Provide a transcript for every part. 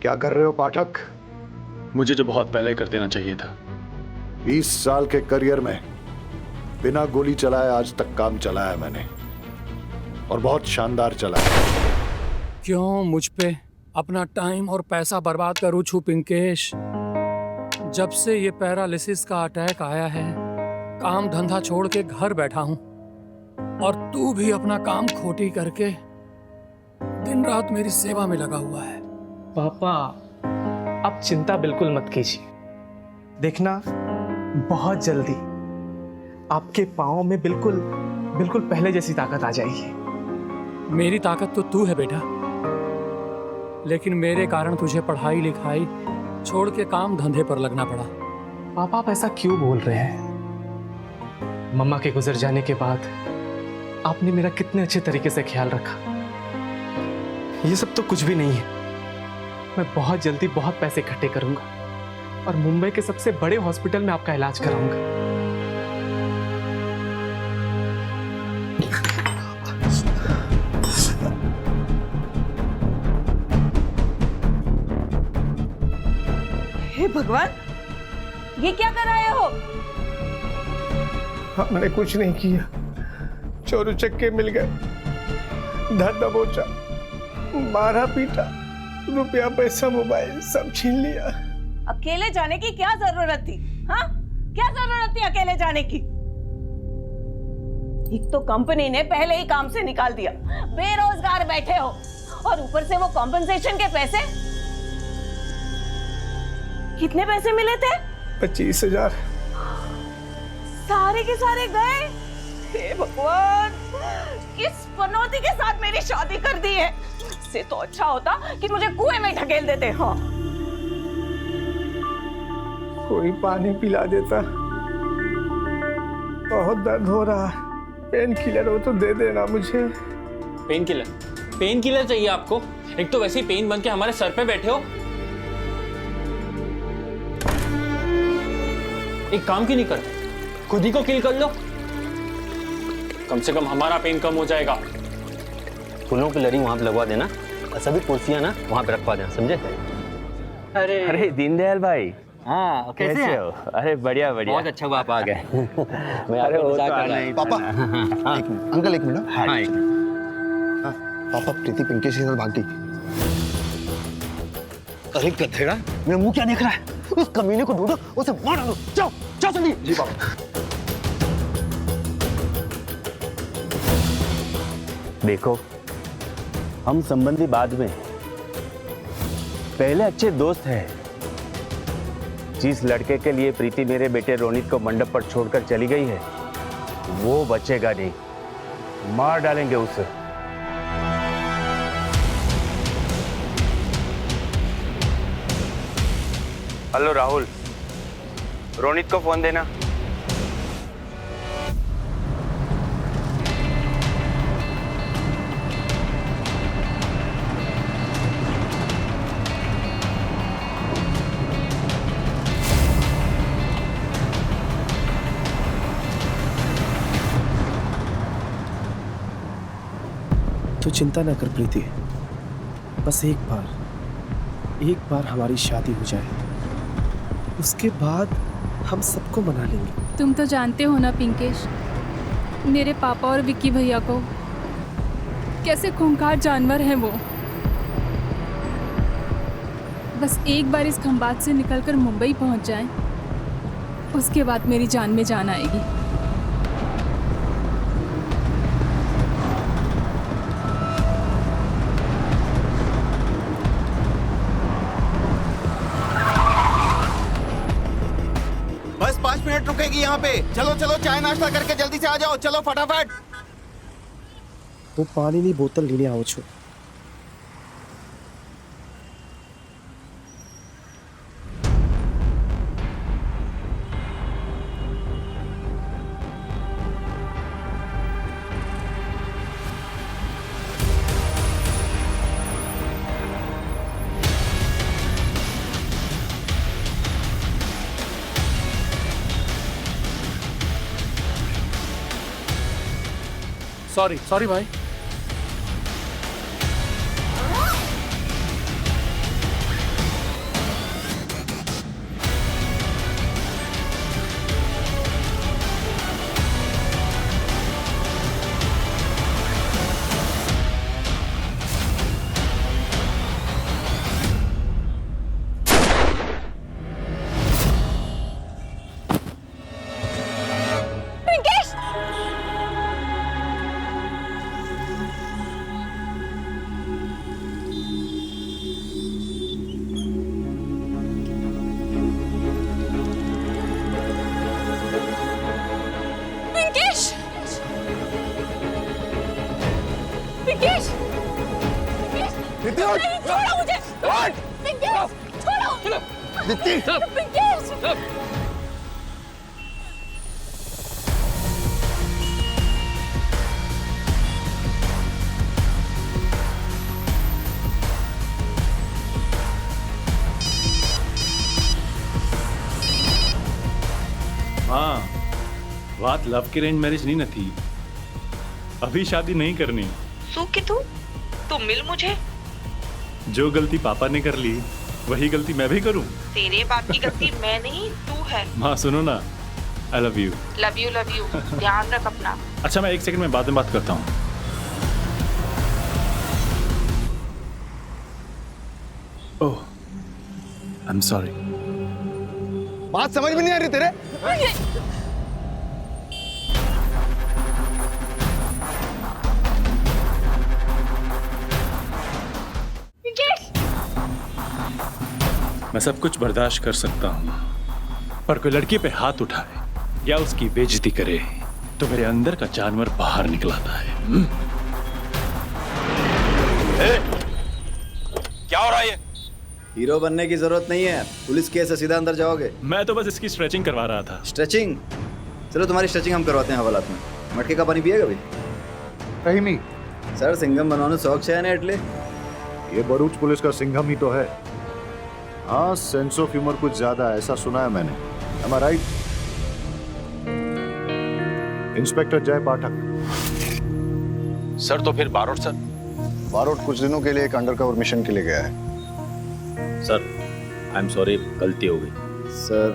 क्या कर रहे हो पाठक? मुझे तो बहुत पहले कर देना चाहिए था। 20 साल के करियर में बिना गोली चलाए आज तक काम चलाया मैंने, और बहुत शानदार चलाया। क्यों मुझ पे अपना टाइम और पैसा बर्बाद करूं छू पिंकेश? जब से ये पैरालिसिस का अटैक आया है, काम धंधा छोड़ के घर बैठा हूं, और तू भी अपना काम खोटी करके दिन रात मेरी सेवा में लगा हुआ है। पापा, आप चिंता बिल्कुल मत कीजिए। देखना, बहुत जल्दी आपके पाँव में बिल्कुल बिल्कुल पहले जैसी ताकत आ जाएगी। मेरी ताकत तो तू है बेटा, लेकिन मेरे कारण तुझे पढ़ाई लिखाई छोड़ के काम धंधे पर लगना पड़ा। पापा, आप ऐसा क्यों बोल रहे हैं? मम्मा के गुजर जाने के बाद आपने मेरा कितने अच्छे तरीके से ख्याल रखा। ये सब तो कुछ भी नहीं है। मैं बहुत जल्दी बहुत पैसे इकट्ठे करूंगा और मुंबई के सबसे बड़े हॉस्पिटल में आपका इलाज कराऊंगा। हे भगवान, ये क्या कर रहे हो? हमने कुछ नहीं किया, चोर उचक्के मिल गए, धर दबोचा, मारा पीटा, रुपया पैसा मोबाइल सब छीन लिया। अकेले जाने की क्या जरूरत थी? हाँ, क्या जरूरत थी अकेले जाने की? एक तो कंपनी ने पहले ही काम से निकाल दिया, बेरोजगार बैठे हो, और ऊपर से वो कॉम्पेंसेशन के पैसे। कितने पैसे मिले थे? 25,000। सारे के सारे गए। हे भगवान, किस पनौती के साथ मेरी शादी कर दी है। इससे तो अच्छा होता कि मुझे कुएं में ढकेल देते। हाँ, कोई पानी पिला देता। बहुत दर्द हो रहा है, पेन किलर हो तो दे देना मुझे। Pain killer? पेन किलर चाहिए आपको? एक तो वैसे ही पेन बन के हमारे सर पे बैठे हो। एक काम क्यों नहीं करते, खुद ही को किल कर लो, कम से कम हमारा पेन कम हो जाएगा। फूलों की लड़ी वहां पे लगवा देना और सभी कुर्सियां ना वहां पे रखवा देना, समझे? अरे दीनदयाल भाई, हाँ, कैसे हो? अरे बढ़िया बढ़िया, बहुत अच्छा हुआ आप आ गए। मैं अरे वो तो मजाक कर आना रहा ही था। था। पापा, अंकल एक मिनट। हाँ, एक हाँ, पापा, प्रीति पिंकेश के साथ भाग गई। अरे गधेड़ा, मेरा मुंह क्या देख रहा है? उस कमीने को ढूंढो, उसे मार डालो। जाओ जाओ जल्दी। जी पापा। देखो, हम संबंधी बाद में, पहले अच्छे दोस्त हैं। जिस लड़के के लिए प्रीति मेरे बेटे रोनित को मंडप पर छोड़कर चली गई है, वो बचेगा नहीं, मार डालेंगे उसे। हेलो राहुल, रोनित को फोन देना। तू चिंता ना कर प्रीति, बस एक बार हमारी शादी हो जाए, उसके बाद हम सबको मना लेंगे। तुम तो जानते हो ना पिंकेश, मेरे पापा और विक्की भैया को कैसे खूंखार जानवर हैं वो। बस एक बार इस खंबात से निकलकर मुंबई पहुंच जाएं, उसके बाद मेरी जान में जान आएगी। बस 5 मिनट रुकेगी यहाँ पे। चलो चलो, चाय नाश्ता करके जल्दी से आ जाओ, चलो फटाफट। वो पानी बोतल लेने आओ छो। सॉरी भाई। दीप्ति पिंकेश हाँ, बात लव की अरेंज मैरिज नहीं न थी। अभी शादी नहीं करनी। की तू मिल मुझे। जो गलती पापा ने कर ली वही गलती मैं भी करूं। तेरे बाप की गलती मैं नहीं तू है। माँ सुनो ना, I love you. Love you ध्यान रख अपना। अच्छा मैं 1 सेकंड में बाद में बात करता हूँ। ओह, आई एम सॉरी। बात समझ में नहीं आ रही तेरे। मैं सब कुछ बर्दाश्त कर सकता हूँ, पर कोई लड़की पे हाथ उठाए या उसकी बेइज्जती करे तो मेरे अंदर का जानवर बाहर निकल आता है। क्या हो रहा है ये? हीरो बनने की जरूरत नहीं है, पुलिस केस है, सीधा अंदर जाओगे। मैं तो बस इसकी स्ट्रेचिंग करवा रहा था। स्ट्रेचिंग? चलो तुम्हारी स्ट्रेचिंग हम करवाते हैं हवालात में। मटके का पानी पिएगा भाई? कहीं नहीं सर, सिंघम बनवाने शौक है ना एटले। ये भरूच पुलिस का सिंघम ही तो है। हाँ, सेंस ऑफ ह्यूमर कुछ ज्यादा है, ऐसा सुना है मैंने। Am I right? Inspector Jay Pathak. Sir तो फिर बारोट सर? बारोट कुछ दिनों के लिए एक अंडरकवर मिशन के लिए गया है। सर आई एम सॉरी, गलती हो गई। सर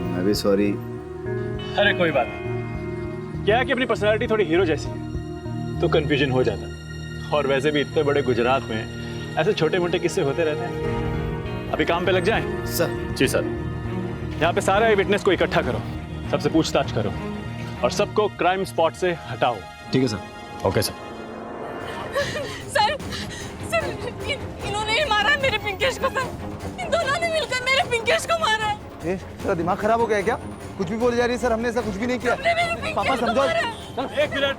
मैं भी सॉरी। अरे कोई बात नहीं, क्या है कि अपनी पर्सनालिटी थोड़ी हीरो जैसी है तो कंफ्यूजन हो जाता। और वैसे भी इतने बड़े गुजरात में ऐसे छोटे मोटे किस्से होते रहते हैं। अभी काम पे लग जाएं? सर। जी सर। यहाँ पे सारे विटनेस को इकट्ठा करो, सबसे पूछताछ करो और सबको क्राइम स्पॉट से हटाओ। ठीक है सर। Okay sir. सर इन्होंने ही मारा है मेरे पिंकेश को। सर इन दोनों ने मिलकर मेरे पिंकेश को मारा है। तेरा दिमाग खराब हो गया है क्या? कुछ भी बोल जा रही है। सर हमने ऐसा कुछ भी नहीं किया। पापा समझो। 1 मिनट।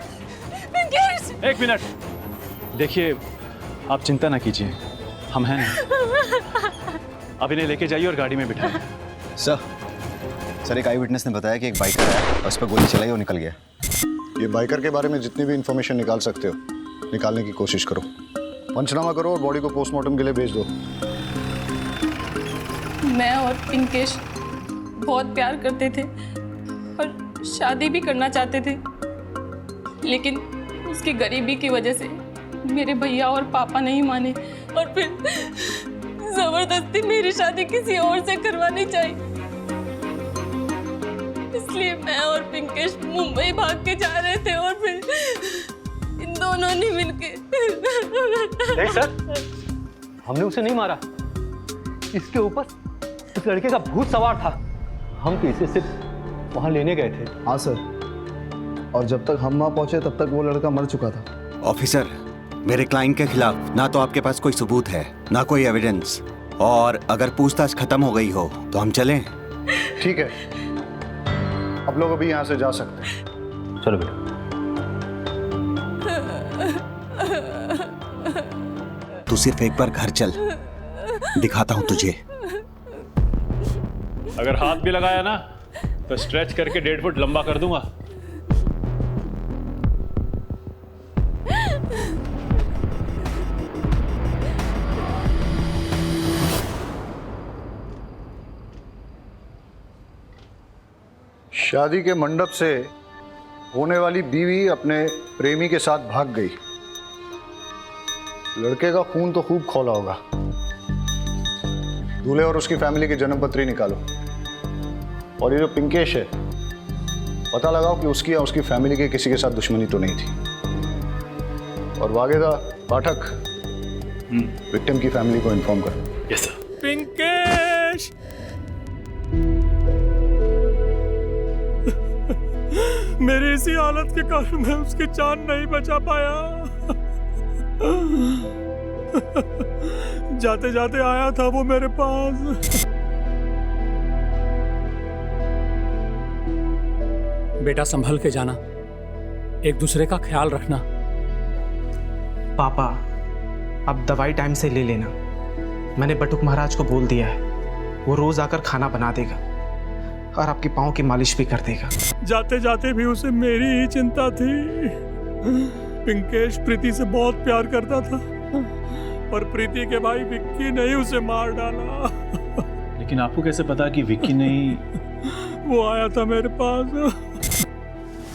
पिंकेश 1 मिनट। देखिए आप चिंता ना कीजिए, हम हैं ना। अब इन्हें लेके जाइए और गाड़ी में बिठाइए। सर एक आई विटनेस ने बताया कि एक बाइकर आया और उस पर गोली चलाई और निकल गया। ये बाइकर के बारे में जितनी भी इंफॉर्मेशन निकाल सकते हो निकालने की कोशिश करो। पंचनामा करो और बॉडी को पोस्टमार्टम के लिए भेज दो। मैं और पिंकेश बहुत प्यार करते थे और शादी भी करना चाहते थे, लेकिन उसकी गरीबी की वजह से मेरे भैया और पापा नहीं माने और फिर जबरदस्ती मेरी शादी किसी और से करवानी चाहिए। इसलिए मैं और पिंकेश मुंबई भाग के जा रहे थे और फिर इन दोनों ने मिलके। नहीं सर, हमने उसे नहीं मारा। इसके ऊपर इस लड़के का भूत सवार था। हम तो इसे सिर्फ वहां लेने गए थे। हाँ सर, और जब तक हम वहां पहुंचे तब तक वो लड़का मर चुका था। ऑफिसर, मेरे क्लाइंट के खिलाफ ना तो आपके पास कोई सबूत है ना कोई एविडेंस, और अगर पूछताछ खत्म हो गई हो तो हम चलें। ठीक है, आप लोग अभी यहाँ से जा सकते हैं। चलो बेटा। तू सिर्फ एक बार घर चल, दिखाता हूँ तुझे। अगर हाथ भी लगाया ना तो स्ट्रेच करके 1.5 फुट लंबा कर दूंगा। शादी के मंडप से होने वाली बीवी अपने प्रेमी के साथ भाग गई। लड़के का खून तो खूब खौला होगा। दूल्हे और उसकी फैमिली की जन्मपत्री निकालो, और ये जो पिंकेश है पता लगाओ कि उसकी या उसकी फैमिली के किसी के साथ दुश्मनी तो नहीं थी। और वागेदा पाठक विक्टिम की फैमिली को इन्फॉर्म करो। Yes sir. पिंकेश मेरी इसी हालत के कारण मैं उसकी जान नहीं बचा पाया। जाते जाते आया था वो मेरे पास। बेटा संभल के जाना, एक दूसरे का ख्याल रखना। पापा अब दवाई टाइम से ले लेना। मैंने बटुक महाराज को बोल दिया है, वो रोज आकर खाना बना देगा और आपके पाँव की मालिश भी कर देगा। जाते जाते भी उसे मेरी ही चिंता थी। पिंकेश प्रीति से बहुत प्यार करता था, पर प्रीति के भाई विक्की ने ही उसे मार डाला। लेकिन आपको कैसे पता कि विक्की नहीं? वो आया था मेरे पास।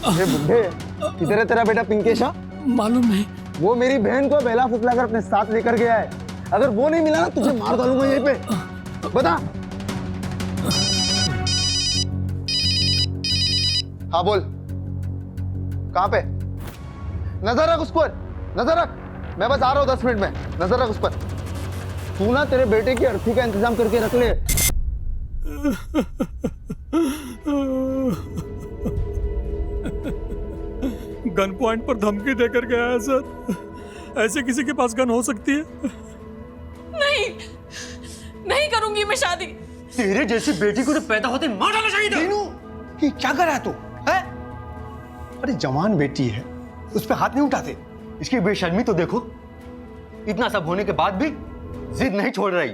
अरे बुड्ढे, किधर है तेरा बेटा पिंकेश? मालूम नहीं। वो मेरी बहन को बेला फुसलाकर अपने साथ लेकर गया है। अगर वो नहीं मिला ना तुझे मार डालूंगा यहीं पे। बता। हाँ बोल, कहाँ पे? नजर रख उस पर, नजर रख। मैं बस आ रहा हूँ 10 मिनट में। नजर रख उस पर। तू ना तेरे बेटे की अर्थी का इंतजाम करके रख ले। गन पॉइंट पर धमकी देकर गया है सर। ऐसे किसी के पास गन हो सकती है? नहीं, नहीं करूंगी मैं शादी। तेरे जैसी बेटी को तो पैदा होते मार डालना चाहिए था। ये क्या कर रहा है तू? है? अरे जवान बेटी है, उस पे हाथ नहीं उठाते। इसकी बेशर्मी तो देखो, इतना सब होने के बाद भी जिद नहीं छोड़ रही।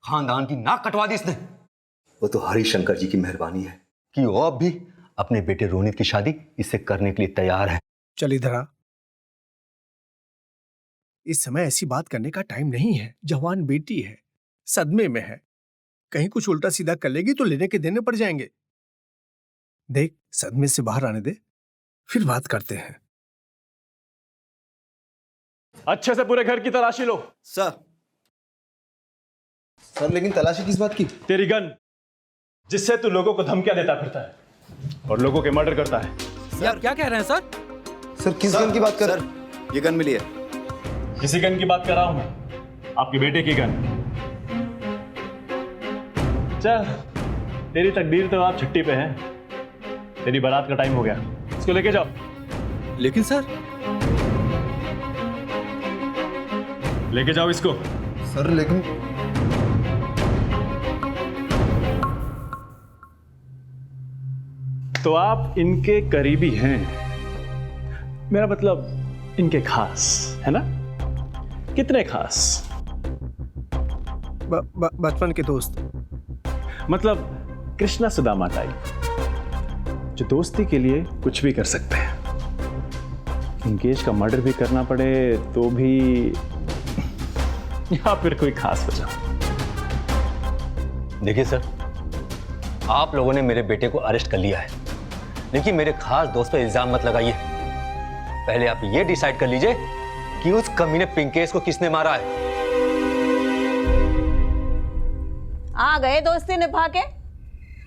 खानदान की नाक कटवा दी इसने। वो तो हरिशंकर जी की मेहरबानी है कि वो अब भी अपने बेटे रोनित की शादी इससे करने के लिए तैयार है। चल इधर आ। इस समय ऐसी बात करने का टाइम नहीं है। जवान बेटी है, सदमे में है, कहीं कुछ उल्टा सीधा कर लेगी तो लेने के देने पड़ जाएंगे। देख, सदमे से बाहर आने दे, फिर बात करते हैं। अच्छे से पूरे घर की तलाशी लो। सर लेकिन तलाशी किस बात की? तेरी गन, जिससे तू लोगों को धमकियां देता फिरता है और लोगों के मर्डर करता है। यार क्या कह रहे हैं सर? सर किस गन की बात कर रहे हैं? ये गन मिली है। किसी गन की बात कर रहा हूं मैं, आपके बेटे की गन। चल, तेरी तकदीर तो आप छुट्टी पे हैं। तेरी बारात का टाइम हो गया, इसको लेके जाओ। लेकिन सर। लेके जाओ इसको। सर लेकिन तो आप इनके करीबी हैं, मेरा मतलब इनके खास है ना? कितने खास? बचपन के दोस्त। मतलब कृष्णा सुदामा टाइप, जो दोस्ती के लिए कुछ भी कर सकते हैं। पिंकेश का मर्डर भी करना पड़े तो भी, या फिर कोई खास वजह। देखिए सर, आप लोगों ने मेरे बेटे को अरेस्ट कर लिया है, लेकिन मेरे खास दोस्त पे इल्जाम मत लगाइए। पहले आप ये डिसाइड कर लीजिए कि उस कमीने पिंकेश को किसने मारा है। आ गए दोस्ती निभा के।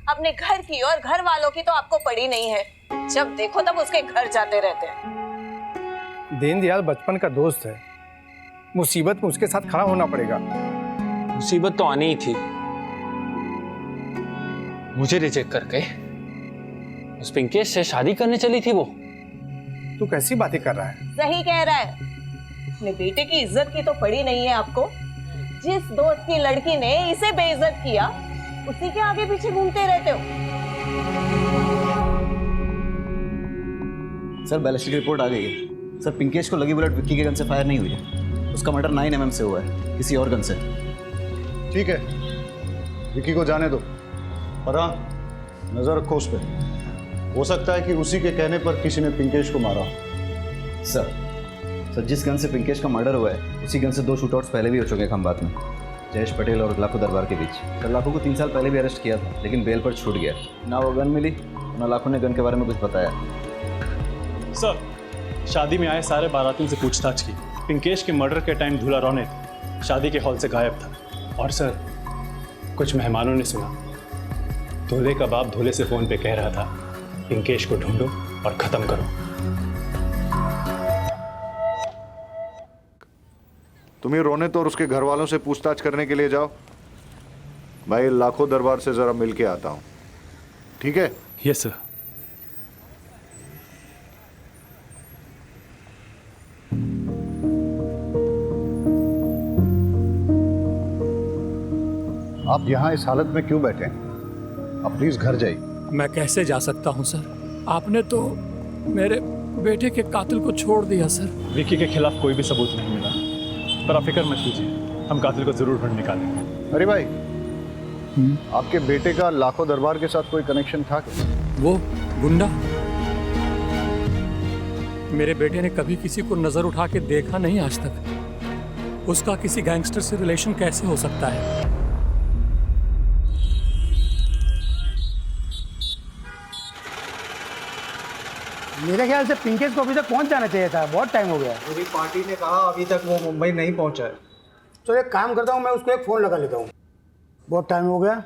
अपने घर की और घर वालों की तो आपको पड़ी नहीं है। जब देखो तब उसके घर जाते रहते हैं। दीनदयाल बचपन का दोस्त है, मुसीबत में उसके साथ खड़ा होना पड़ेगा। मुसीबत तो आनी ही थी। मुझे रिजेक्ट करके उस पिंकेश से शादी करने चली थी वो। तू कैसी बातें कर रहा है? सही कह रहा है। अपने बेटे की इज्जत की तो पड़ी नहीं है आपको। जिस दोस्त की लड़की ने इसे बेइज्जत किया, उसी के आगे पीछे घूमते रहते हो। सर बैलिस्टिक रिपोर्ट आ गई है। सर पिंकेश को लगी बुलेट विक्की के गन से फायर नहीं हुई है। उसका मर्डर 9 mm से हुआ है, किसी और गन से। ठीक है, विक्की को जाने दो, पर हाँ नजर रखो उस पर। हो सकता है कि उसी के कहने पर किसी ने पिंकेश को मारा। सर जिस गन से पिंकेश का मर्डर हुआ है, उसी गन से 2 शूटआउट्स पहले भी हो चुके हैं खंबात में, जयेश पटेल और लाखो दरबार के बीच। सर लाखो को 3 साल पहले भी अरेस्ट किया था, लेकिन बेल पर छूट गया। ना वो गन मिली, ना लाखो ने गन के बारे में कुछ बताया। सर, शादी में आए सारे बारातियों से पूछताछ की। पिंकेश के मर्डर के टाइम दूल्हा रोनित शादी के हॉल से गायब था। और सर, कुछ मेहमानों ने सुना दूल्हे का बाप दूल्हे से फोन पे कह रहा था, पिंकेश को ढूंढो और खत्म करो। तुम ही रोनित और उसके घर वालों से पूछताछ करने के लिए जाओ। मैं लाखों दरबार से जरा मिल के आता हूँ, ठीक है? Yes sir. आप यहाँ इस हालत में क्यों बैठे हैं? आप प्लीज घर जाइए। मैं कैसे जा सकता हूँ सर? आपने तो मेरे बेटे के कातिल को छोड़ दिया सर। विक्की के खिलाफ कोई भी सबूत नहीं मिला, पर आप फिक्र मत कीजिए, हम कातिल को जरूर ढूंढ निकालेंगे। अरे भाई, आपके बेटे का लाखों दरबार के साथ कोई कनेक्शन था क्या? वो गुंडा मेरे बेटे ने कभी किसी को नजर उठा के देखा नहीं आज तक। उसका किसी गैंगस्टर से रिलेशन कैसे हो सकता है? मेरे ख्याल से पिंकेश को अभी तक पहुंच जाना चाहिए था, बहुत टाइम हो गया। पूरी पार्टी ने कहा अभी तक वो मुंबई नहीं पहुंचा है। तो एक काम करता हूँ, मैं उसको एक फ़ोन लगा लेता हूँ, बहुत टाइम हो गया।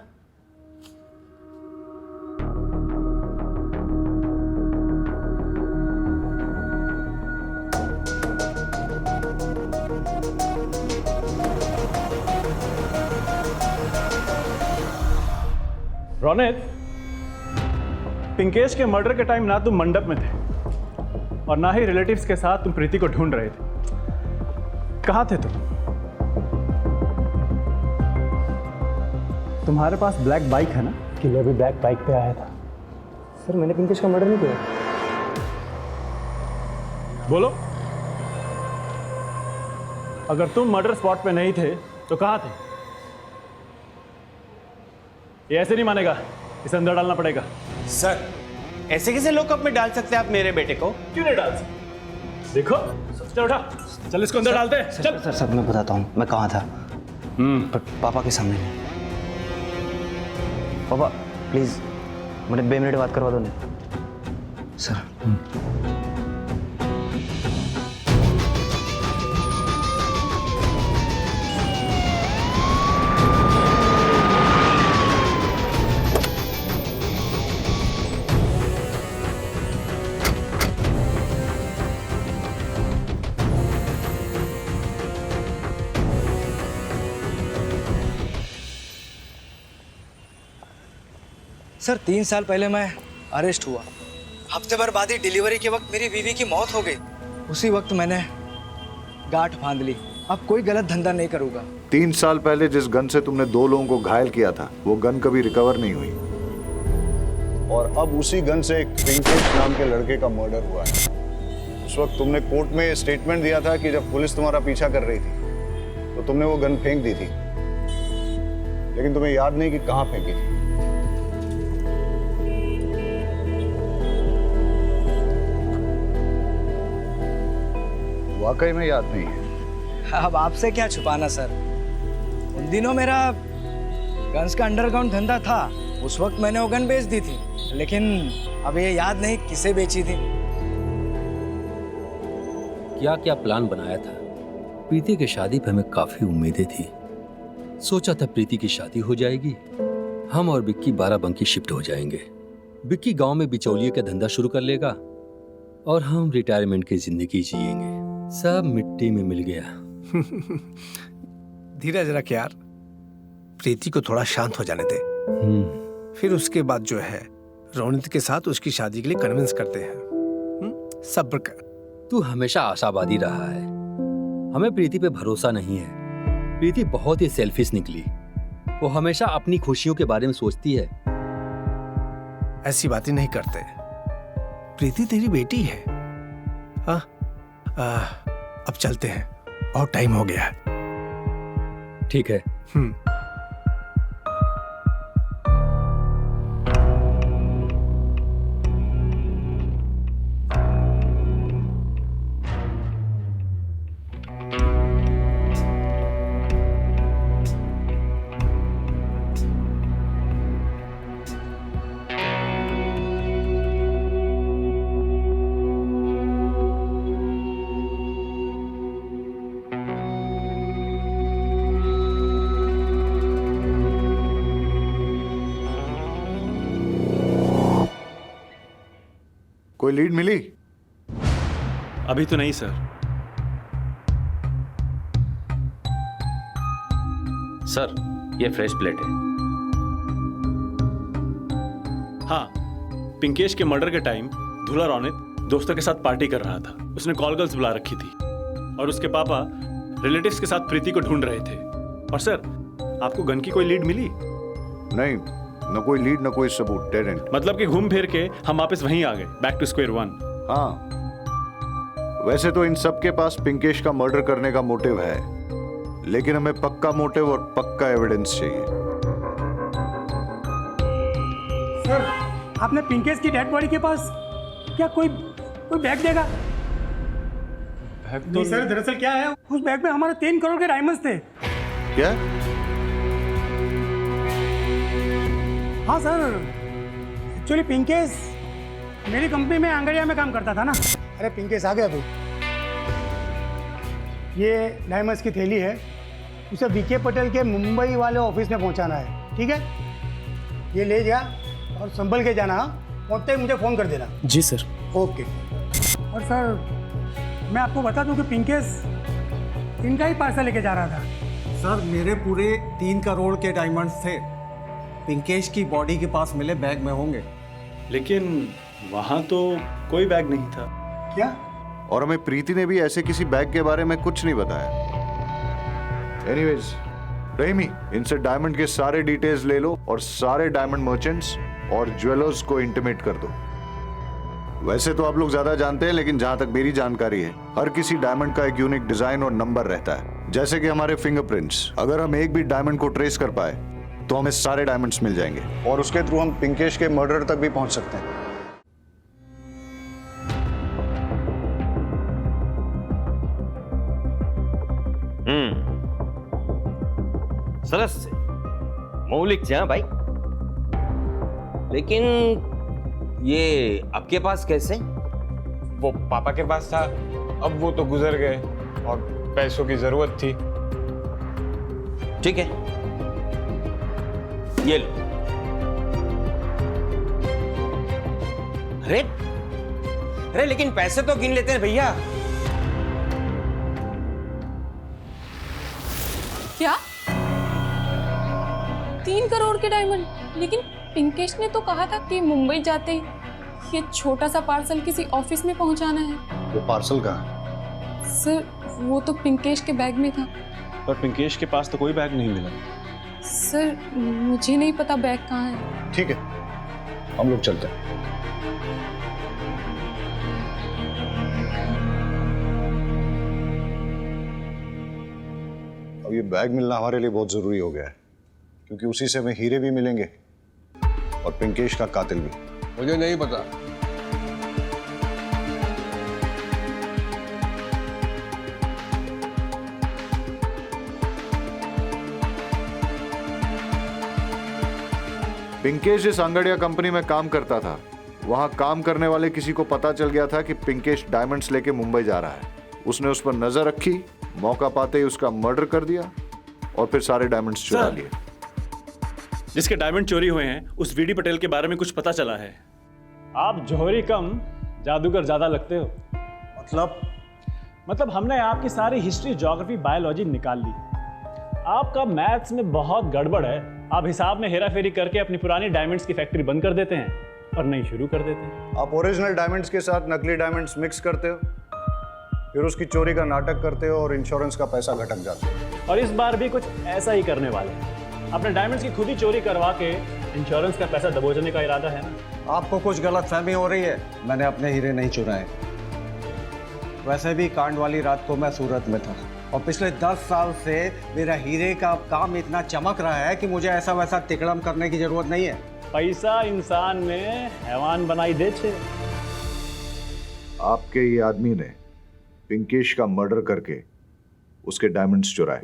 रोनित, पिंकेश के मर्डर के टाइम ना तुम मंडप में थे और ना ही रिलेटिव्स के साथ तुम प्रीति को ढूंढ रहे थे। कहाँ थे तुम? तुम्हारे पास ब्लैक बाइक है ना? किले भी ब्लैक बाइक पे आया था। सर मैंने पिंकेश का मर्डर नहीं किया। बोलो, अगर तुम मर्डर स्पॉट पे नहीं थे तो कहाँ थे? ये ऐसे नहीं मानेगा, इसे अंदर डालना पड़ेगा। सर, ऐसे कैसे लॉकअप में डाल सकते हैं आप मेरे बेटे को? क्यों नहीं डाल सकते? देखो, चल उठा, चल इसको अंदर डालते हैं। चल। सर मैं बताता हूँ मैं कहाँ था। पर पापा के सामने नहीं। पापा प्लीज मुझे 2 मिनट बात करवा दो ना सर। सर 3 साल पहले मैं अरेस्ट हुआ। हफ्ते भर बाद ही डिलीवरी के वक्त मेरी बीवी की मौत हो गई। उसी वक्त मैंने गांठ बांध ली, अब कोई गलत धंधा नहीं करूंगा। 3 साल पहले जिस गन से तुमने 2 लोगों को घायल किया था, वो गन कभी रिकवर नहीं हुई। और अब उसी गन से एक पिंकेश नाम के लड़के का मर्डर हुआ है। उस वक्त तुमने कोर्ट में स्टेटमेंट दिया था कि जब पुलिस तुम्हारा पीछा कर रही थी तो तुमने वो गन फेंक दी थी, लेकिन तुम्हें याद नहीं कि कहाँ फेंकी थी। वाकई में याद नहीं है? अब आपसे क्या छुपाना सर। उन दिनों मेरा गन्स का अंडरग्राउंड धंधा था, उस वक्त मैंने वो गन बेच दी थी, लेकिन अब ये याद नहीं किसे बेची थी। क्या क्या प्लान बनाया था। प्रीति की शादी पे हमें काफी उम्मीदें थी। सोचा था प्रीति की शादी हो जाएगी, हम और बिक्की बाराबंकी शिफ्ट हो जाएंगे। बिक्की गांव में बिचौलिए का धंधा शुरू कर लेगा और हम रिटायरमेंट की जिंदगी जिएंगे। सब मिट्टी में मिल गया। धीरज रख यार, प्रीति को थोड़ा शांत हो जाने दे। फिर उसके बाद जो है रोनित के साथ उसकी शादी के लिए कन्विंस करते हैं। सब्र कर। तू हमेशा आशावादी रहा है, हमें प्रीति पे भरोसा नहीं है। प्रीति बहुत ही सेल्फिश निकली, वो हमेशा अपनी खुशियों के बारे में सोचती है। ऐसी बातें नहीं करते, प्रीति तेरी बेटी है। हाँ अब चलते हैं, बहुत टाइम हो गया है। ठीक है। कोई लीड मिली? अभी तो नहीं सर। सर, ये फ्रेश प्लेट है। हाँ, पिंकेश के मर्डर के टाइम दूल्हा रोनित दोस्तों के साथ पार्टी कर रहा था। उसने कॉल गर्ल्स बुला रखी थी और उसके पापा रिलेटिव्स के साथ प्रीति को ढूंढ रहे थे। और सर, आपको गन की कोई लीड मिली? नहीं, न कोई लीड न कोई सबूत, डेड एंड। मतलब कि घूम फिर के हम वापस वहीं आ गए, बैक टू स्क्वायर वन। हाँ, वैसे तो इन सब के पास पिंकेश का मर्डर करने का मोटिव है, लेकिन हमें पक्का मोटिव और पक्का एविडेंस चाहिए। सर आपने पिंकेश की डेड बॉडी के पास क्या कोई बैग देगा? नहीं सर, दरअसल क्या है, उस बैग में हमारे 3 करोड़ के डायमंड्स थे। क्या? हाँ सर, एक्चुअली पिंकेश मेरी कंपनी में आंगड़िया में काम करता था ना। अरे पिंकेश आ गया तू। ये डायमंड्स की थैली है, उसे बीके पटेल के मुंबई वाले ऑफिस में पहुंचाना है, ठीक है? ये ले जा और संभल के जाना। पहुंचते ही मुझे फ़ोन कर देना। जी सर। ओके। और सर मैं आपको बता दूं कि पिंकेश इनका ही पार्सल लेके जा रहा था। सर मेरे पूरे 3 करोड़ के डायमंड्स थे, पिंकेश की बॉडी के पास मिले बैग में होंगे। लेकिन वहां तो कोई बैग नहीं था। क्या? और हमें प्रीति ने भी ऐसे किसी बैग के बारे में कुछ नहीं बताया। एनीवेज रहीमी, इनसे डायमंड के सारे डिटेल्स ले लो और सारे डायमंड मर्चेंट्स और ज्वेलर्स को इंटीमेट कर दो। वैसे तो आप लोग ज्यादा जानते हैं, लेकिन जहां तक मेरी जानकारी है, हर किसी डायमंड का एक यूनिक डिजाइन और नंबर रहता है, जैसे कि हमारे फिंगरप्रिंट्स। अगर हम एक भी डायमंड को ट्रेस कर पाए तो हमें सारे डायमंड्स मिल जाएंगे और उसके थ्रू हम पिंकेश के मर्डर तक भी पहुंच सकते हैं। सरस से मौलिक से, हाँ भाई। लेकिन ये आपके पास कैसे? वो पापा के पास था, अब वो तो गुजर गए और पैसों की जरूरत थी। ठीक है, ये लो। अरे अरे लेकिन पैसे तो गिन लेते हैं भैया। क्या 3 करोड़ के डायमंड? लेकिन पिंकेश ने तो कहा था कि मुंबई जाते ही ये छोटा सा पार्सल किसी ऑफिस में पहुंचाना है। वो पार्सल कहाँ? सर वो तो पिंकेश के बैग में था। पर पिंकेश के पास तो कोई बैग नहीं मिला। सर मुझे नहीं पता बैग कहाँ है। ठीक है, हम लोग चलते हैं। अब ये बैग मिलना हमारे लिए बहुत जरूरी हो गया है, क्योंकि उसी से हमें हीरे भी मिलेंगे और पिंकेश का कातिल भी। मुझे नहीं पता। पिंकेश इस अंगड़िया कंपनी में काम करता था। वहां काम करने वाले किसी को पता चल गया था कि पिंकेश डायमंड्स लेके मुंबई जा रहा है। उसने उस पर नजर रखी, मौका पाते ही उसका मर्डर कर दिया और फिर सारे डायमंड्स चुरा लिए। जिसके डायमंड चोरी हुए हैं उस वीडी पटेल के बारे में कुछ पता चला है। आप जौहरी कम जादूगर ज्यादा लगते हो। मतलब हमने आपकी सारी हिस्ट्री, ज्योग्राफी, बायोलॉजी निकाल ली। आपका मैथ्स में बहुत गड़बड़ है। आप हिसाब में हेरा फेरी करके अपनी पुरानी डायमंड्स की फैक्ट्री बंद कर देते हैं और नई शुरू कर देते हैं। आप ओरिजिनल डायमंड्स के साथ नकली डायमंड्स मिक्स करते हो, फिर उसकी चोरी का नाटक करते हो और इंश्योरेंस का पैसा घटक जाता है। और इस बार भी कुछ ऐसा ही करने वाले हैं। अपने डायमंड्स की खुद ही चोरी करवा के इंश्योरेंस का पैसा दबोचने का इरादा है ना? आपको कुछ गलतफहमी हो रही है। मैंने अपने हीरे नहीं चुराए। वैसे भी कांड वाली रात को मैं सूरत में था और पिछले 10 साल से मेरा हीरे का काम इतना चमक रहा है कि मुझे ऐसा वैसा तिकड़म करने की जरूरत नहीं है। पैसा इंसान में हैवान बनाई दे छे। आपके ये आदमी ने पिंकेश का मर्डर करके उसके डायमंड्स चुराए।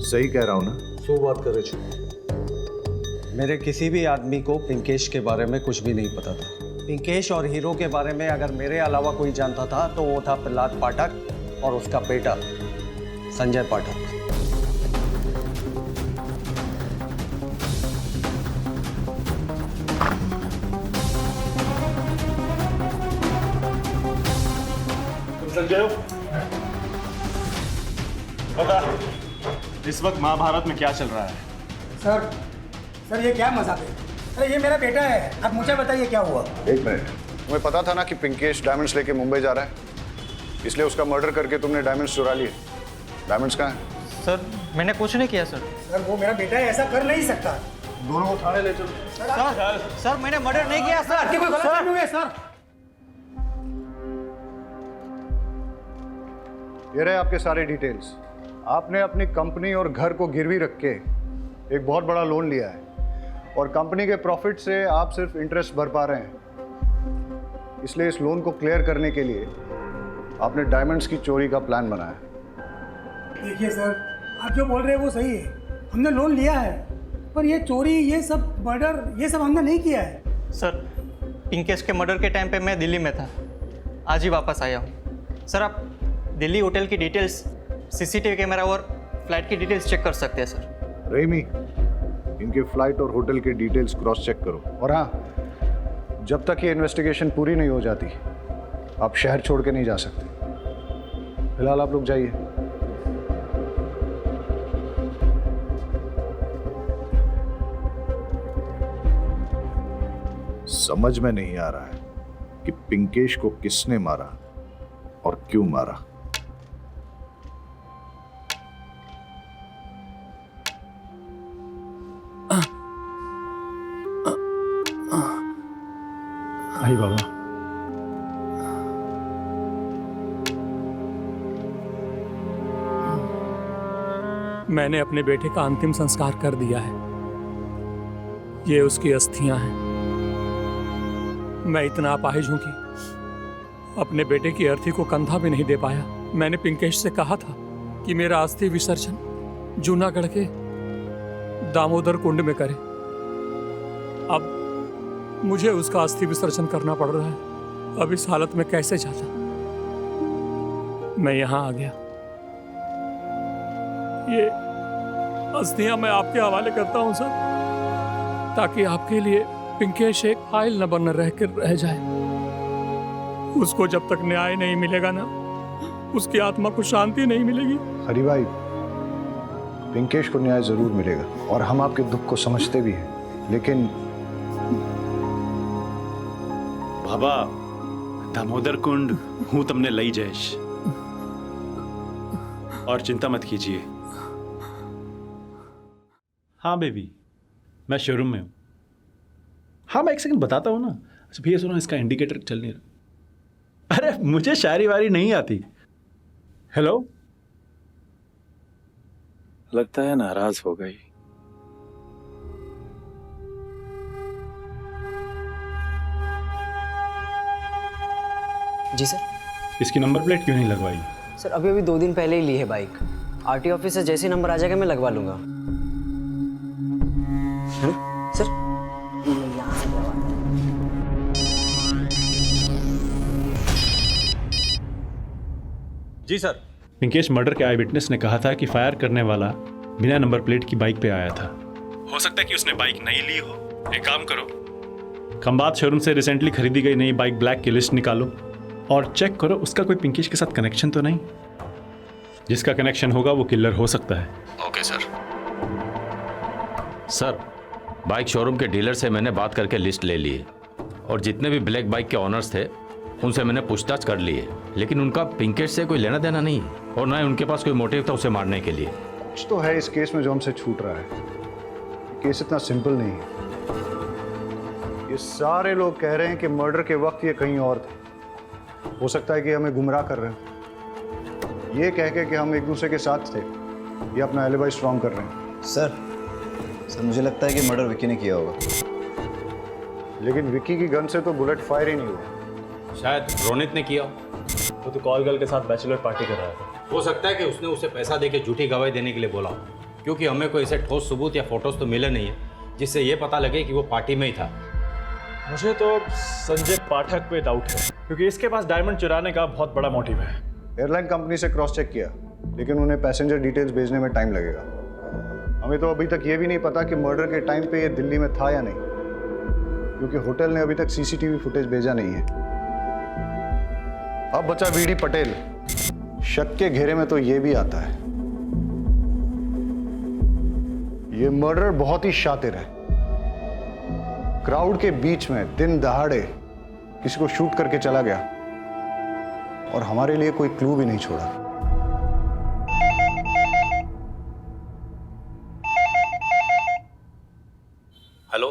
सही कह रहा हूं ना? सो बात कर रहे थे। मेरे किसी भी आदमी को पिंकेश के बारे में कुछ भी नहीं पता था। पिंकेश और हीरो के बारे में अगर मेरे अलावा कोई जानता था तो वो था प्रहलाद पाठक और उसका बेटा संजय पाठक। संजय बता, इस वक्त महाभारत में क्या चल रहा है? सर ये क्या मजाक है? अरे ये मेरा बेटा है, आप मुझे बताइए क्या हुआ। एक मिनट, तुम्हें पता था ना कि पिंकेश डायमंड्स लेके मुंबई जा रहा है, इसलिए उसका मर्डर करके तुमने डायमंड्स चुरा लिए। डायमंड्स कहाँ हैं? सर मैंने कुछ नहीं किया सर। सर वो मेरा बेटा है, ऐसा कर नहीं सकता। दोनों को थाने ले चलो। सर मैंने मर्डर नहीं किया सर। आपकी कोई गलती नहीं है सर। ये रहे आपके सारे डिटेल्स। आपने अपनी कंपनी और घर को गिरवी रख के एक बहुत बड़ा लोन लिया है और कंपनी के प्रॉफिट से आप सिर्फ इंटरेस्ट भर पा रहे हैं। इसलिए इस लोन को क्लियर करने के लिए आपने डायमंड्स की चोरी का प्लान बनाया। देखिए सर, आप जो बोल रहे हैं वो सही है। हमने लोन लिया है, पर ये चोरी, ये सब मर्डर, ये सब हमने नहीं किया है। सर, पिंकेश के मर्डर के टाइम पे मैं दिल्ली में था, आज ही वापस आया हूँ। सर, आप दिल्ली होटल की डिटेल्स, सीसीटीवी कैमरा और फ्लाइट की डिटेल्स चेक कर सकते हैं सर। रेमी, इनके फ्लाइट और होटल के डिटेल्स क्रॉस चेक करो। और हाँ, जब तक ये इन्वेस्टिगेशन पूरी नहीं हो जाती आप शहर छोड़ के नहीं जा सकते। फिलहाल आप लोग जाइए। समझ में नहीं आ रहा है कि पिंकेश को किसने मारा और क्यों मारा। आई बाबा। मैंने अपने बेटे का अंतिम संस्कार कर दिया है। ये उसकी अस्थियां हैं। मैं इतना अपाहिज हूं कि अपने बेटे की अर्थी को कंधा भी नहीं दे पाया। मैंने पिंकेश से कहा था कि मेरा अस्थि विसर्जन जूनागढ़ के दामोदर कुंड में करे। अब मुझे उसका अस्थि विसर्जन करना पड़ रहा है। अब इस हालत में कैसे जाता। मैं यहां आ गया। ये अस्थियां मैं आपके हवाले करता हूं सर, ताकि आपके लिए पिंकेश एक फाइल न बन रह जाए। उसको जब तक न्याय नहीं मिलेगा ना, उसकी आत्मा को शांति नहीं मिलेगी। हरी भाई, पिंकेश को न्याय जरूर मिलेगा और हम आपके दुख को समझते भी हैं, लेकिन बाबा, दामोदर कुंड हूं तुमने लई जयेश, और चिंता मत कीजिए। हाँ बेबी, मैं शोरूम में हूँ। हाँ मैं एक सेकंड बताता हूँ ना। अच्छा भैया सुनो, इसका इंडिकेटर चल नहीं रहा। अरे मुझे शायरी वारी नहीं आती। हेलो, लगता है नाराज हो गई। जी सर। इसकी नंबर प्लेट क्यों नहीं लगवाई? सर, अभी अभी 2 दिन पहले ही ली है बाइक। आरटी ऑफिस से जैसे ही नंबर आ जाएगा मैं लगवा लूंगा। सर, यहाँ से लगवा दें। जी सर। पिंकेश मर्डर के आई विटनेस ने कहा था कि फायर करने वाला बिना नंबर प्लेट की बाइक पे आया था। हो सकता है कि उसने बाइक नई ली हो। एक काम करो, खंबात शोरूम से रिसेंटली खरीदी गई नई बाइक ब्लैक की लिस्ट निकालो और चेक करो उसका कोई पिंकेश के साथ कनेक्शन तो नहीं। जिसका कनेक्शन होगा वो किलर हो सकता है। Okay sir. Sir, bike showroom के डीलर से मैंने बात करके लिस्ट ले ली है और जितने भी ब्लैक बाइक के ऑनर्स थे उनसे मैंने पूछताछ कर ली है, लेकिन उनका पिंकेश से कोई लेना देना नहीं है और ना ही उनके पास कोई मोटिव था उसे मारने के लिए। कुछ तो है इस केस में जो हमसे छूट रहा है। केस इतना सिंपल नहीं है। ये सारे लोग कह रहे हैं कि मर्डर के वक्त ये कहीं और थे। हो सकता है कि हमें गुमराह कर रहे हैं। ये कह के कि हम एक दूसरे के साथ थे, ये अपना एलिबाई स्ट्रॉन्ग कर रहे हैं। सर मुझे लगता है कि मर्डर विक्की ने किया होगा। लेकिन विक्की की गन से तो बुलेट फायर ही नहीं हुआ। शायद रोनित ने किया। वो तो कॉल गर्ल के साथ बैचलर पार्टी कर रहा था। हो सकता है कि उसने उसे पैसा देके झूठी गवाही देने के लिए बोला, क्योंकि हमें कोई ऐसे ठोस सबूत या फोटोज तो मिले नहीं है जिससे ये पता लगे कि वो पार्टी में ही था। मुझे तो संजय पाठक पे डाउट है, क्योंकि इसके पास डायमंड चुराने का बहुत बड़ा मोटिव है। एयरलाइन कंपनी से क्रॉस चेक किया, लेकिन उन्हें पैसेंजर डिटेल्स भेजने में टाइम लगेगा। हमें तो अभी तक ये भी नहीं पता कि मर्डर के टाइम पे ये दिल्ली में था या नहीं, क्योंकि होटल ने अभी तक सीसीटीवी फुटेज भेजा नहीं है। अब बचा वीडी पटेल। शक के घेरे में तो ये भी आता है। ये मर्डर बहुत ही शातिर है। क्राउड के बीच में दिन दहाड़े किसी को शूट करके चला गया और हमारे लिए कोई क्लू भी नहीं छोड़ा। Hello,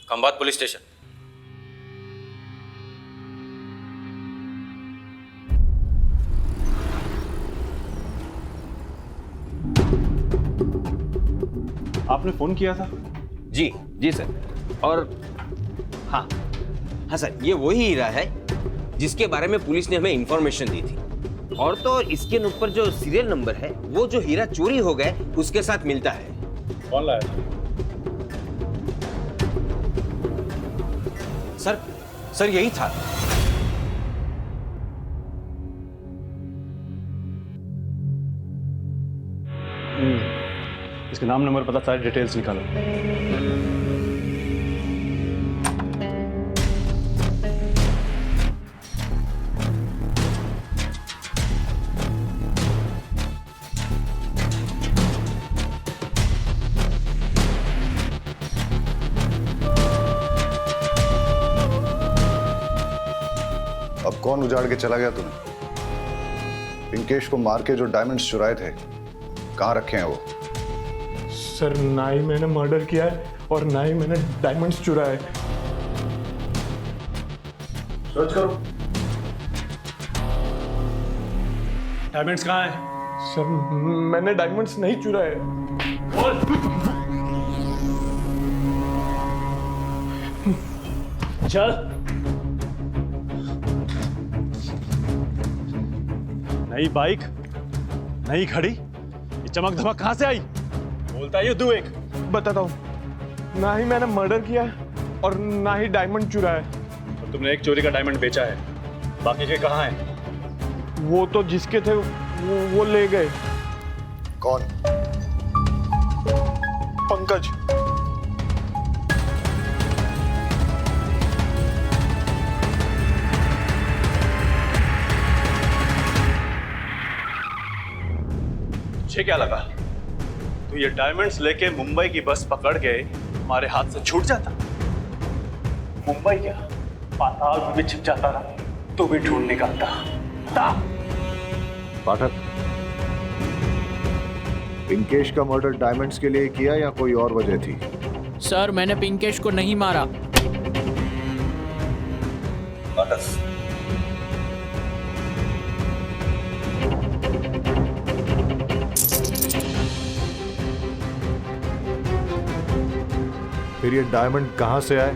Khambhat police station. आपने फोन किया था? जी सर। और हाँ हाँ सर, ये वही हीरा है जिसके बारे में पुलिस ने हमें इंफॉर्मेशन दी थी। और तो इसके ऊपर जो सीरियल नंबर है वो जो हीरा चोरी हो गए उसके साथ मिलता है। कौन लाया? सर यही था। इसके नाम नंबर पता, सारी डिटेल्स निकालो। अब कौन उजाड़ के चला गया तुम्हें? पिंकेश को मार के जो डायमंड्स चुराए थे कहाँ रखे हैं वो? सर ना ही मैंने मर्डर किया है और ना ही मैंने डायमंड्स चुराए। सर्च करो। डायमंड्स कहाँ है? सर मैंने डायमंड्स नहीं चुराए। चल। नई बाइक, नई घड़ी, ये चमक धमक कहां से आई? बोलता है तू। एक बताता हूँ, ना ही मैंने मर्डर किया है और ना ही डायमंड चुराया है। और तुमने एक चोरी का डायमंड बेचा है, बाकी के कहाँ हैं? वो तो जिसके थे वो ले गए। कौन? पंकज। तुझे क्या लगा तू ये डायमंड्स लेके मुंबई की बस पकड़ के हमारे हाथ से छूट जाता? मुंबई क्या, पाताल में भी छिप जाता ना तो भी ढूंढ निकालता। पाठक, पिंकेश का मर्डर डायमंड्स के लिए किया या कोई और वजह थी? सर मैंने पिंकेश को नहीं मारा। फिर ये डायमंड कहां से आए?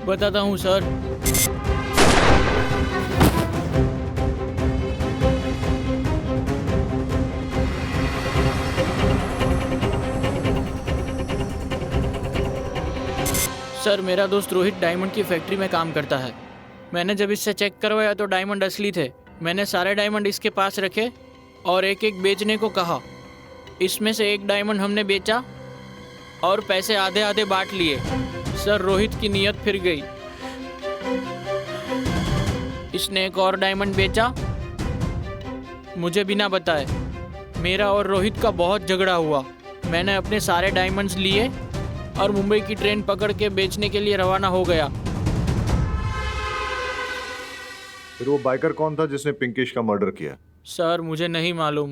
बताता हूँ सर। सर मेरा दोस्त रोहित डायमंड की फैक्ट्री में काम करता है। मैंने जब इससे चेक करवाया तो डायमंड असली थे। मैंने सारे डायमंड इसके पास रखे और एक एक बेचने को कहा। इसमें से एक डायमंड हमने बेचा और पैसे आधे आधे बांट लिए। सर रोहित की नीयत फिर गई। इसने एक और डायमंड बेचा मुझे बिना बताए। मेरा और रोहित का बहुत झगड़ा हुआ। मैंने अपने सारे डायमंड्स लिए और मुंबई की ट्रेन पकड़ के बेचने के लिए रवाना हो गया। फिर वो बाइकर कौन था जिसने पिंकेश का मर्डर किया? सर मुझे नहीं मालूम।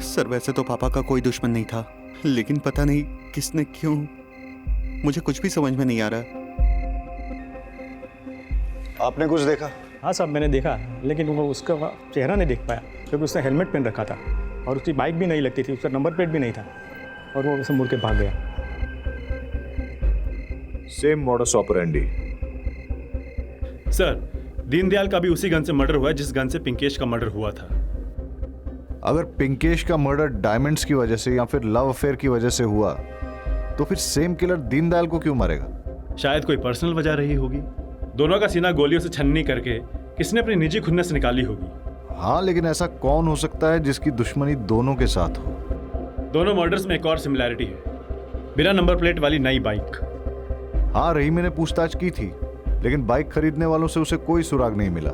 सर वैसे तो पापा का कोई दुश्मन नहीं था, लेकिन पता नहीं किसने क्यों, मुझे कुछ भी समझ में नहीं आ रहा। आपने कुछ देखा? हाँ साहब मैंने देखा, लेकिन वो उसका चेहरा नहीं देख पाया क्योंकि उसने हेलमेट पहन रखा था और उसकी बाइक भी नहीं लगती थी, उसका नंबर प्लेट भी नहीं था और वो उसे मुड़ के भाग गया। Same modus operandi. Sir Deendayal का भी उसी गन से मर्डर हुआ है जिस गन से पिंकेश का मर्डर हुआ था। अगर पिंकेश का मर्डर डायमंड्स की वजह से या फिर लव अफेयर की वजह से हुआ तो फिर सेम किलर दीनदयाल को क्यों मारेगा? शायद कोई पर्सनल वजह रही होगी। दोनों का सीना गोलियों से छन्नी करके किसने अपनी निजी खुन्नस निकाली होगी। हाँ लेकिन ऐसा कौन हो सकता है जिसकी दुश्मनी दोनों के साथ हो? दोनों मर्डर्स में एक और सिमिलैरिटी है, बिना नंबर प्लेट वाली नई बाइक। हाँ रही मैंने पूछताछ की थी, लेकिन बाइक खरीदने वालों से उसे कोई सुराग नहीं मिला।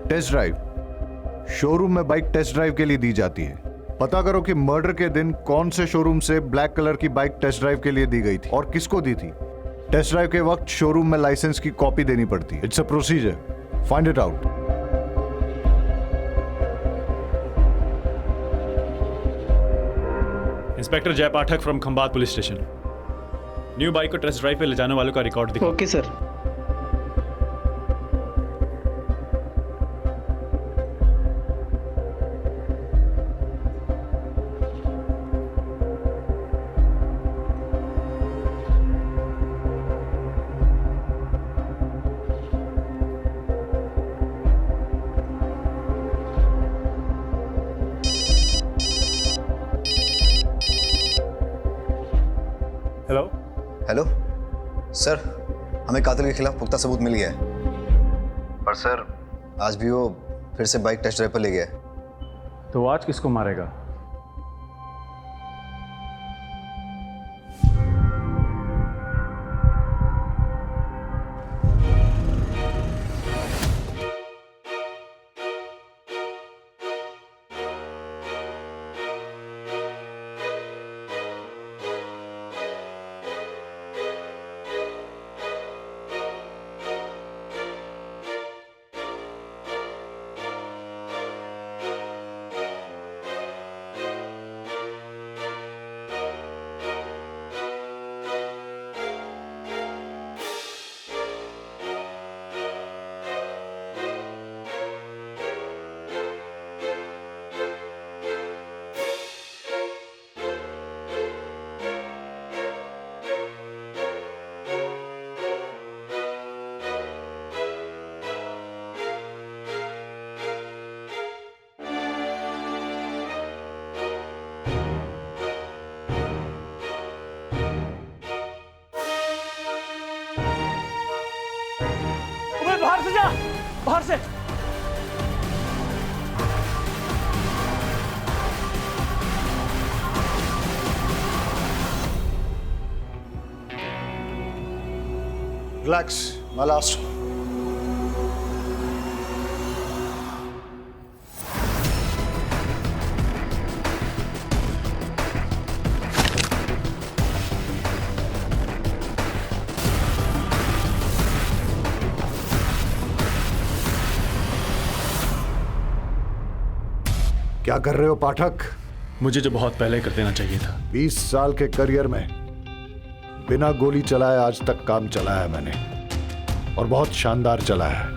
टेस्ट ड्राइव शोरूम में बाइक टेस्ट ड्राइव के लिए दी जाती है। पता करो कि मर्डर के दिन कौन से शोरूम से ब्लैक कलर की बाइक टेस्ट ड्राइव के लिए दी गई थी और किसको दी थी। टेस्ट ड्राइव के वक्त शोरूम में लाइसेंस की कॉपी देनी पड़ती है। It's a procedure, find it out. Inspector Jay Pathak from Khambhat police station. New bike को टेस्ट ड्राइव पे ले जाने वालों का रिकॉर्ड दिखाओ। Okay sir. Hello hello sir, हमें कातिल के खिलाफ पुख्ता सबूत मिल गया है, पर सर आज भी वो फिर से बाइक टेस्ट ड्राइव पर ले गया है। तो आज किसको मारेगा? बाहर से जा, बाहर से। रिलैक्स, मैं लास्ट। क्या कर रहे हो पाठक? मुझे जो बहुत पहले कर देना चाहिए था। 20 साल के करियर में बिना गोली चलाए आज तक काम चलाया है मैंने, और बहुत शानदार चलाया है।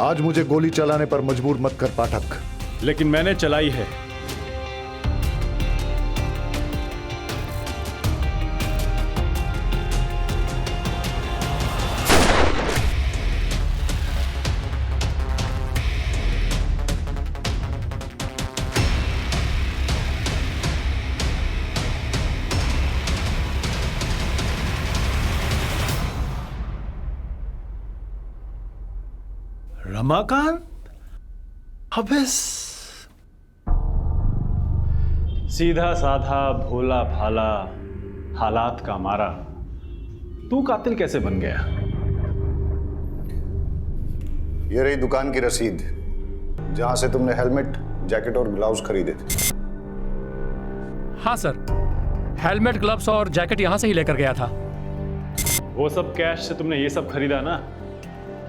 आज मुझे गोली चलाने पर मजबूर मत कर पाठक। लेकिन मैंने चलाई है। रमाकांत? अबे सीधा साधा भोला भाला हालात का मारा, तू कातिल कैसे बन गया? ये रही दुकान की रसीद जहां से तुमने हेलमेट, जैकेट और ग्लव्स खरीदे थे। हाँ सर, हेलमेट, ग्लव्स और जैकेट यहाँ से ही लेकर गया था। वो सब कैश से तुमने ये सब खरीदा ना,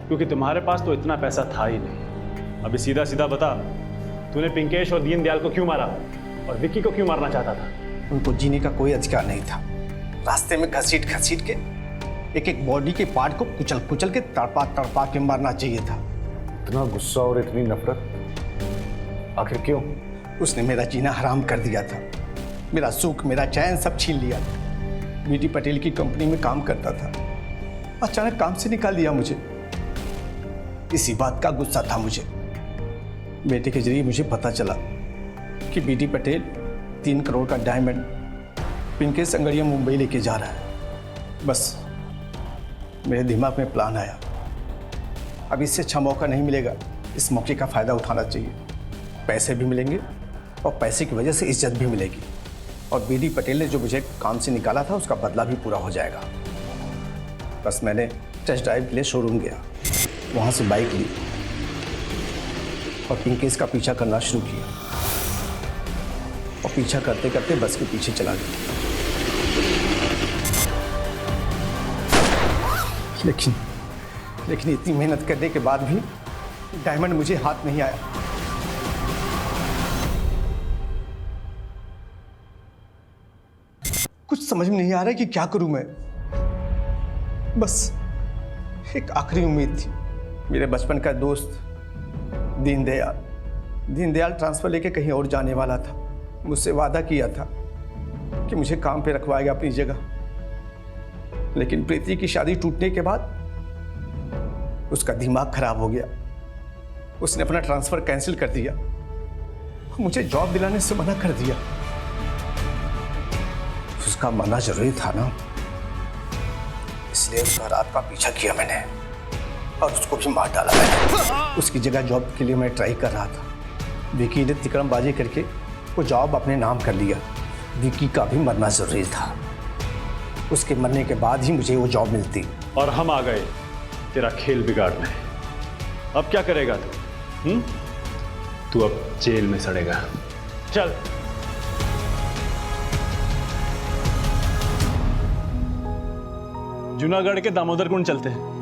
क्योंकि तुम्हारे पास तो इतना पैसा था ही नहीं। अभी सीधा सीधा बता, तूने पिंकेश और दीनदयाल को क्यों मारा और विक्की को क्यों मारना चाहता था? उनको जीने का कोई अधिकार नहीं था। रास्ते में घसीट घसीट के एक एक बॉडी के पार्ट को कुचल कुचल के तड़पा तड़पा के मारना चाहिए था। इतना गुस्सा और इतनी नफरत, आखिर क्यों? उसने मेरा जीना हराम कर दिया था, मेरा सुख, मेरा चैन सब छीन लिया था। बीडी पटेल की कंपनी में काम करता था, अचानक काम से निकाल दिया मुझे। इसी बात का गुस्सा था मुझे। बेटे के जरिए मुझे पता चला कि बीडी पटेल 3 करोड़ का डायमंड पिंकेश संगड़िया मुंबई लेके जा रहा है। बस मेरे दिमाग में प्लान आया, अब इससे अच्छा मौका नहीं मिलेगा, इस मौके का फ़ायदा उठाना चाहिए। पैसे भी मिलेंगे और पैसे की वजह से इज्जत भी मिलेगी, और बीडी पटेल ने जो मुझे काम से निकाला था उसका बदला भी पूरा हो जाएगा। बस मैंने टेस्ट ड्राइव के लिए शोरूम गया। वहां से बाइक ली और पिंकेश का पीछा करना शुरू किया और पीछा करते करते बस के पीछे चला गया। लेकिन इतनी मेहनत करने के बाद भी डायमंड मुझे हाथ नहीं आया। कुछ समझ में नहीं आ रहा कि क्या करूं मैं। बस एक आखिरी उम्मीद थी। मेरे बचपन का दोस्त दीनदयाल ट्रांसफर लेके कहीं और जाने वाला था। मुझसे वादा किया था कि मुझे काम पे रखवाएगा अपनी जगह। लेकिन प्रीति की शादी टूटने के बाद उसका दिमाग खराब हो गया। उसने अपना ट्रांसफर कैंसिल कर दिया, मुझे जॉब दिलाने से मना कर दिया। उसका मरना जरूरी था ना, इसलिए उसका रात का पीछा किया मैंने और उसको भी मार डाला मैंने। उसकी जगह जॉब के लिए मैं ट्राई कर रहा था। विकी ने तिकड़मबाजी करके वो जॉब अपने नाम कर लिया। विकी का भी मरना जरूरी था, उसके मरने के बाद ही मुझे वो जॉब मिलती। और हम आ गए तेरा खेल बिगाड़ने। अब क्या करेगा तू? तू अब जेल में सड़ेगा। चल। जूनागढ़ के दामोदर कुंड चलते हैं।